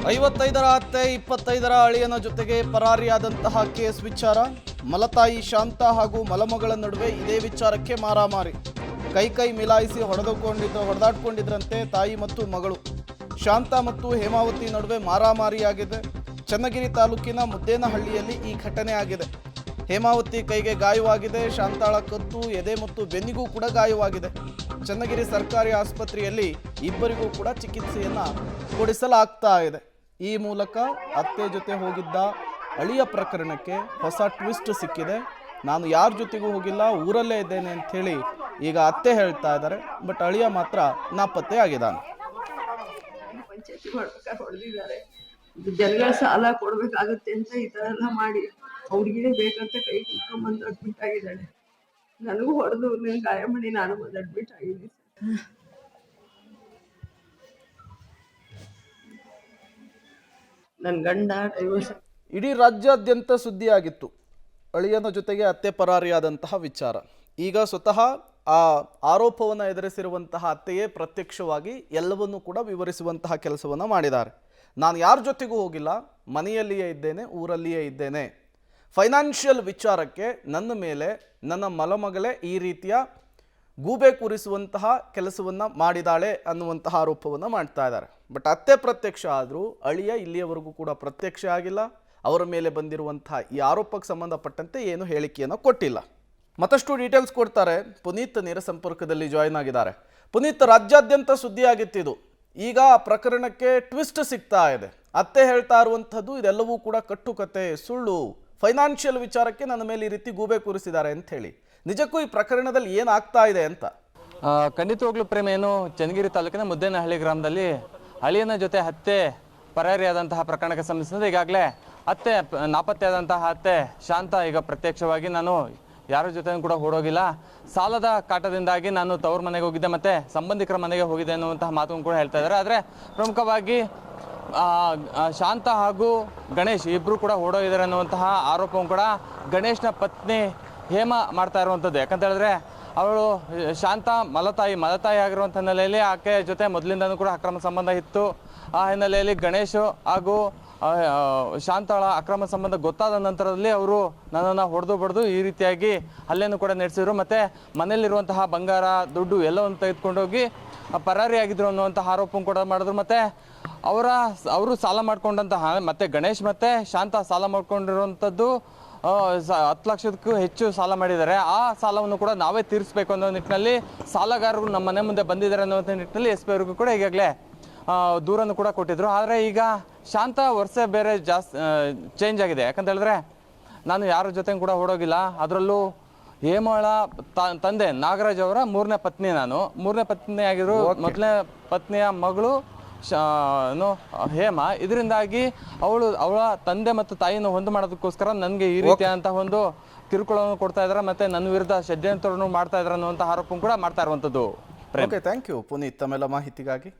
55ರ ಅತ್ತೆ 25ರ ಅಳಿಯನ ಜೊತೆಗೆ ಪರಾರಿಯಾದಂತಹ ಕೇಸ್ ವಿಚಾರ. ಮಲತಾಯಿ ಶಾಂತ ಹಾಗೂ ಮಲಮಗಳ ನಡುವೆ ಇದೇ ವಿಚಾರಕ್ಕೆ ಮಾರಾಮಾರಿ. ಕೈ ಮಿಲಾಯಿಸಿ ಹೊಡೆದಾಡ್ಕೊಂಡಿದ್ರಂತೆ ತಾಯಿ ಮತ್ತು ಮಗಳು. ಶಾಂತ ಮತ್ತು ಹೇಮಾವತಿ ನಡುವೆ ಮಾರಾಮಾರಿಯಾಗಿದೆ. ಚನ್ನಗಿರಿ ತಾಲೂಕಿನ ಮುದ್ದೇನಹಳ್ಳಿಯಲ್ಲಿ ಈ ಘಟನೆ ಆಗಿದೆ. ಹೇಮಾವತಿ ಕೈಗೆ ಗಾಯವಾಗಿದೆ. ಶಾಂತಾಳ ಕತ್ತು, ಎದೆ ಮತ್ತು ಬೆನ್ನಿಗೂ ಕೂಡ ಗಾಯವಾಗಿದೆ. ಚನ್ನಗಿರಿ ಸರ್ಕಾರಿ ಆಸ್ಪತ್ರೆಯಲ್ಲಿ ಇಬ್ಬರಿಗೂ ಕೂಡ ಚಿಕಿತ್ಸೆಯನ್ನ ಕೊಡಿಸಲಾಗ್ತಾ ಇದೆ. ಈ ಮೂಲಕ ಅತ್ತೆ ಜೊತೆ ಹೋಗಿದ್ದ ಅಳಿಯ ಪ್ರಕರಣಕ್ಕೆ ಹೊಸ ಟ್ವಿಸ್ಟ್ ಸಿಕ್ಕಿದೆ. ನಾನು ಯಾರ ಜೊತೆಗೂ ಹೋಗಿಲ್ಲ, ಊರಲ್ಲೇ ಇದ್ದೇನೆ ಅಂತ ಹೇಳಿ ಈಗ ಅತ್ತೆ ಹೇಳ್ತಾ ಇದ್ದಾರೆ. ಬಟ್ ಅಳಿಯ ಮಾತ್ರ ನಾಪತ್ತೆ ಆಗಿದ್ದಾನೆ. ಜನಗಳ ಸಾಲ ಕೊಡ್ಬೇಕಾಗತ್ತೆ ಅಂತ ಈ ತರ ಎಲ್ಲ ಮಾಡಿ ಹುಡುಗಿನೇ ಬೇಕಂತ ಕೈ ಕುತ್ಕೊಂಡ್ಬಂದು ಅಡ್ಮಿಟ್ ಆಗಿದ್ದಾಳೆ. ನನಗೂ ಹೊಡೆದು ಗಾಯ ಮಾಡಿ ನಾನು ಬಂದು ಅಡ್ಮಿಟ್ ಆಗಿದ್ದೀನಿ. ನನ್ನ ಗಂಡ ಇಡೀ ರಾಜ್ಯಾದ್ಯಂತ ಸುದ್ದಿಯಾಗಿತ್ತು ಅಳಿಯನ ಜೊತೆಗೆ ಅತ್ತೆ ಪರಾರಿಯಾದಂತಹ ವಿಚಾರ. ಈಗ ಸ್ವತಃ ಆ ಆರೋಪವನ್ನು ಎದುರಿಸಿರುವಂತಹ ಅತ್ತೆಯೇ ಪ್ರತ್ಯಕ್ಷವಾಗಿ ಎಲ್ಲವನ್ನೂ ಕೂಡ ವಿವರಿಸುವಂತಹ ಕೆಲಸವನ್ನು ಮಾಡಿದ್ದಾರೆ. ನಾನು ಯಾರ ಜೊತೆಗೂ ಹೋಗಿಲ್ಲ, ಮನೆಯಲ್ಲಿಯೇ ಇದ್ದೇನೆ, ಊರಲ್ಲಿಯೇ ಇದ್ದೇನೆ. ಫೈನಾನ್ಷಿಯಲ್ ವಿಚಾರಕ್ಕೆ ನನ್ನ ಮೇಲೆ ನನ್ನ ಮಲಮಗಳೇ ಈ ರೀತಿಯ ಗೂಬೆ ಕೂರಿಸುವಂತಹ ಕೆಲಸವನ್ನು ಮಾಡಿದಾಳೆ ಅನ್ನುವಂತಹ ಆರೋಪವನ್ನು ಮಾಡ್ತಾ ಇದ್ದಾರೆ. ಬಟ್ ಅತ್ತೆ ಪ್ರತ್ಯಕ್ಷ ಆದರೂ ಅಳಿಯ ಇಲ್ಲಿಯವರೆಗೂ ಕೂಡ ಪ್ರತ್ಯಕ್ಷ ಆಗಿಲ್ಲ. ಅವರ ಮೇಲೆ ಬಂದಿರುವಂತಹ ಈ ಆರೋಪಕ್ಕೆ ಸಂಬಂಧಪಟ್ಟಂತೆ ಏನು ಹೇಳಿಕೆಯನ್ನು ಕೊಟ್ಟಿಲ್ಲ. ಮತ್ತಷ್ಟು ಡೀಟೇಲ್ಸ್ ಕೊಡ್ತಾರೆ. ಪುನೀತ್ ನೇರ ಸಂಪರ್ಕದಲ್ಲಿ ಜಾಯಿನ್ ಆಗಿದ್ದಾರೆ. ಪುನೀತ್, ರಾಜ್ಯಾದ್ಯಂತ ಸುದ್ದಿಯಾಗಿತ್ತಿದು. ಈಗ ಆ ಪ್ರಕರಣಕ್ಕೆ ಟ್ವಿಸ್ಟ್ ಸಿಗ್ತಾ ಇದೆ. ಅತ್ತೆ ಹೇಳ್ತಾ ಇರುವಂಥದ್ದು ಇದೆಲ್ಲವೂ ಕೂಡ ಕಟ್ಟುಕತೆ, ಸುಳ್ಳು, ಫೈನಾನ್ಷಿಯಲ್ ವಿಚಾರಕ್ಕೆ ನನ್ನ ಮೇಲೆ ಈ ರೀತಿ ಗೂಬೆ ಕೂರಿಸಿದ್ದಾರೆ ಅಂತ ಹೇಳಿ. ನಿಜಕ್ಕೂ ಈ ಪ್ರಕರಣದಲ್ಲಿ ಏನಾಗ್ತಾ ಇದೆ ಅಂತ? ಖಂಡಿತವಾಗ್ಲೂ ಪ್ರೇಮ, ಏನು ಚನ್ನಗಿರಿ ತಾಲೂಕಿನ ಮುದ್ದೇನಹಳ್ಳಿ ಗ್ರಾಮದಲ್ಲಿ ಅಳಿಯನ ಜೊತೆ ಅತ್ತೆ ಪರಾರಿಯಾದಂತಹ ಪ್ರಕರಣಕ್ಕೆ ಸಂಬಂಧಿಸಿದಂತೆ ಈಗಾಗಲೇ ಅತ್ತೆ ನಾಪತ್ತೆಯಾದಂತಹ ಅತ್ತೆ ಶಾಂತ ಈಗ ಪ್ರತ್ಯಕ್ಷವಾಗಿ ನಾನು ಯಾರ ಜೊತೆ ಕೂಡ ಓಡೋಗಿಲ್ಲ, ಸಾಲದ ಕಾಟದಿಂದಾಗಿ ನಾನು ತವ್ರ ಮನೆಗೆ ಹೋಗಿದ್ದೆ ಮತ್ತು ಸಂಬಂಧಿಕರ ಮನೆಗೆ ಹೋಗಿದ್ದೆ ಅನ್ನುವಂತಹ ಮಾತನ್ನು ಕೂಡ ಹೇಳ್ತಾ ಇದ್ದಾರೆ. ಆದರೆ ಪ್ರಮುಖವಾಗಿ ಶಾಂತ ಹಾಗೂ ಗಣೇಶ್ ಇಬ್ಬರು ಕೂಡ ಓಡೋಗಿದ್ದಾರೆ ಅನ್ನುವಂತಹ ಆರೋಪವನ್ನು ಕೂಡ ಗಣೇಶ್ನ ಪತ್ನಿ ಹೇಮ ಮಾಡ್ತಾ ಇರುವಂಥದ್ದು. ಯಾಕಂತ ಹೇಳಿದ್ರೆ ಅವಳು ಶಾಂತ ಮಲತಾಯಿ ಆಗಿರುವಂಥ ಹಿನ್ನೆಲೆಯಲ್ಲಿ ಆಕೆ ಜೊತೆ ಮೊದಲಿಂದನೂ ಕೂಡ ಅಕ್ರಮ ಸಂಬಂಧ ಇತ್ತು. ಆ ಹಿನ್ನೆಲೆಯಲ್ಲಿ ಗಣೇಶ್ ಹಾಗೂ ಶಾಂತಳ ಅಕ್ರಮ ಸಂಬಂಧ ಗೊತ್ತಾದ ನಂತರದಲ್ಲಿ ಅವರು ನನ್ನನ್ನು ಹೊಡೆದು ಈ ರೀತಿಯಾಗಿ ಹಲ್ಲೆಯನ್ನು ಕೂಡ ನಡೆಸಿದ್ರು. ಮತ್ತು ಮನೆಯಲ್ಲಿರುವಂತಹ ಬಂಗಾರ, ದುಡ್ಡು ಎಲ್ಲವನ್ನು ತೆಗೆದುಕೊಂಡೋಗಿ ಪರಾರಿಯಾಗಿದ್ರು ಅನ್ನುವಂತಹ ಆರೋಪವನ್ನು ಕೂಡ ಮಾಡಿದ್ರು. ಮತ್ತು ಅವರು ಸಾಲ ಮಾಡ್ಕೊಂಡಂತಹ ಮತ್ತು ಗಣೇಶ್ ಮತ್ತು ಶಾಂತ ಸಾಲ ಮಾಡ್ಕೊಂಡಿರುವಂಥದ್ದು 10 ಲಕ್ಷಕ್ಕೂ ಹೆಚ್ಚು ಸಾಲ ಮಾಡಿದ್ದಾರೆ. ಆ ಸಾಲವನ್ನು ಕೂಡ ನಾವೇ ತೀರಿಸಬೇಕು ಅನ್ನೋ ನಿಟ್ಟಿನಲ್ಲಿ ಸಾಲಗಾರರು ನಮ್ಮ ಮನೆ ಮುಂದೆ ಬಂದಿದ್ದಾರೆ ಅನ್ನೋ ನಿಟ್ಟಿನಲ್ಲಿ SP ಅವರಿಗೂ ಕೂಡ ಈಗಾಗಲೇ ದೂರನ್ನು ಕೂಡ ಕೊಟ್ಟಿದ್ರು. ಆದರೆ ಈಗ ಶಾಂತ ವರ್ಷ ಬೇರೆ ಜಾಸ್ತಿ ಚೇಂಜ್ ಆಗಿದೆ. ಯಾಕಂತ ಹೇಳಿದ್ರೆ ನಾನು ಯಾರ ಜೊತೆ ಕೂಡ ಓಡೋಗಿಲ್ಲ. ಅದರಲ್ಲೂ ಹೇಮಳ ತಂದೆ ನಾಗರಾಜ್ ಅವರ 3ನೇ ಪತ್ನಿ. ನಾನು 3ನೇ ಪತ್ನಿ ಆಗಿದ್ರು. ಮೊದಲನೇ ಪತ್ನಿಯ ಮಗಳು ಹೇಮ. ಇದರಿಂದಾಗಿ ಅವಳ ತಂದೆ ಮತ್ತು ತಾಯಿಯನ್ನು ಹೊಂದು ಮಾಡೋದಕ್ಕೋಸ್ಕರ ನನಗೆ ಈ ರೀತಿಯಾದಂತಹ ಒಂದು ಕಿರುಕುಳವನ್ನು ಕೊಡ್ತಾ ಇದ್ದಾರೆ ಮತ್ತು ನನ್ನ ವಿರುದ್ಧ ಷಡ್ಯಂತ್ರವನ್ನು ಮಾಡ್ತಾ ಇದ್ದಾರೆ ಅನ್ನುವಂಥ ಆರೋಪ ಕೂಡ ಮಾಡ್ತಾ ಇರುವಂಥದ್ದು. ಓಕೆ, ಥ್ಯಾಂಕ್ ಯು ಪುನೀತ್ ತಮ್ಮೆಲ್ಲ ಮಾಹಿತಿಗಾಗಿ.